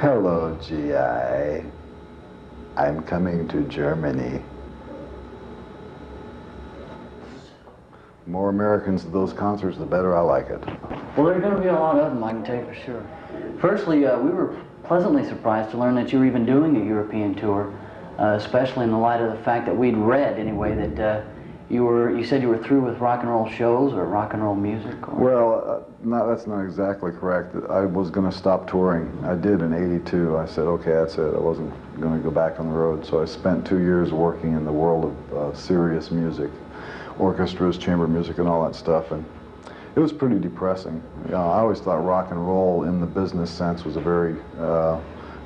Hello, GI. I'm coming to Germany. The more Americans at those concerts, the better I like it. Well, there are going to be a lot of them, I can tell you for sure. Firstly, we were pleasantly surprised to learn that you were even doing a European tour, especially in the light of the fact that we'd read, anyway, that you said you were through with rock and roll shows or rock and roll music? Or... Well, that's not exactly correct. I was going to stop touring. I did in '82. I said, okay, that's it. I wasn't going to go back on the road. So I spent 2 years working in the world of serious music, orchestras, chamber music, and all that stuff. And it was pretty depressing. I always thought rock and roll in the business sense was a very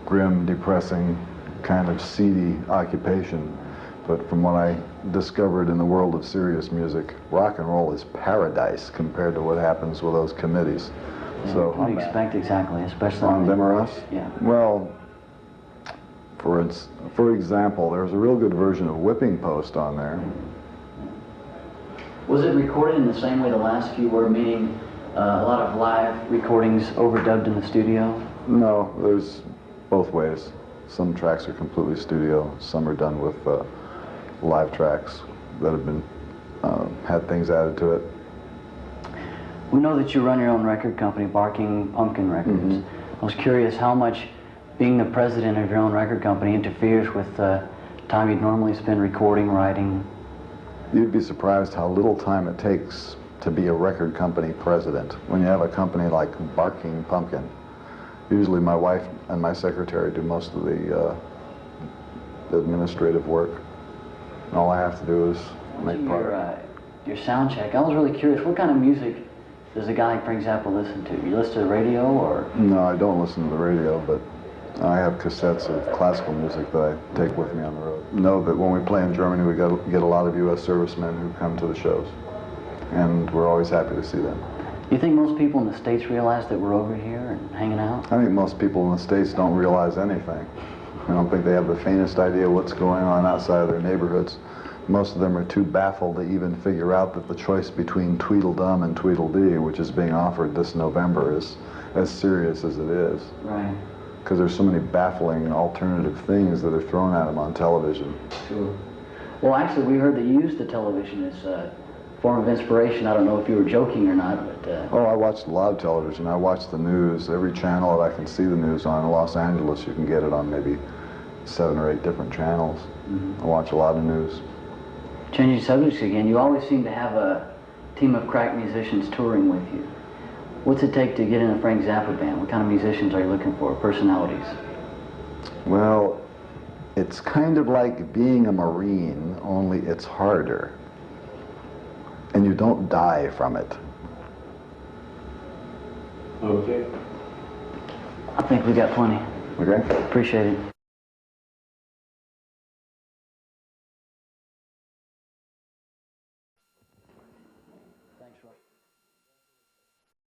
grim, depressing, kind of seedy occupation. But from what I discovered in the world of serious music, rock and roll is paradise compared to what happens with those committees. Yeah, So what do you expect exactly, especially on them or us? Yeah. Well, for example, there's a real good version of Whipping Post on there. Was it recorded in the same way the last few were, meaning a lot of live recordings overdubbed in the studio? No, there's both ways. Some tracks are completely studio, some are done with live tracks that have been had things added to it. We know that you run your own record company, Barking Pumpkin Records. Mm-hmm. I was curious how much being the president of your own record company interferes with time you'd normally spend recording, writing. You'd be surprised how little time it takes to be a record company president when you have a company like Barking Pumpkin. Usually my wife and my secretary do most of the administrative work. And all I have to do is make your sound check. I was really curious, what kind of music does a guy like Frank Zappa listen to? You listen to the radio or? No, I don't listen to the radio, but I have cassettes of classical music that I take with me on the road. Know that when we play in Germany, we get a lot of U.S. servicemen who come to the shows, and we're always happy to see them. You think most people in the States realize that we're over here and hanging out? I think most people in the States don't realize anything. I don't think they have the faintest idea what's going on outside of their neighborhoods. Most of them are too baffled to even figure out that the choice between Tweedledum and Tweedledee, which is being offered this November, is as serious as it is. Right. Because there's so many baffling alternative things that are thrown at them on television. Sure. Well, actually, we heard that you used the television as a form of inspiration. I don't know if you were joking or not, but... Oh, I watched a lot of television. I watched the news. Every channel that I can see the news on. In Los Angeles, you can get it on maybe 7 or 8 different channels. I watch a lot of news. Changing subjects again, you always seem to have a team of crack musicians touring with you. What's it take to get in a Frank Zappa band? What kind of musicians are you looking for, personalities? Well, it's kind of like being a Marine, only it's harder. And you don't die from it. Okay. I think we got plenty. Okay? Appreciate it.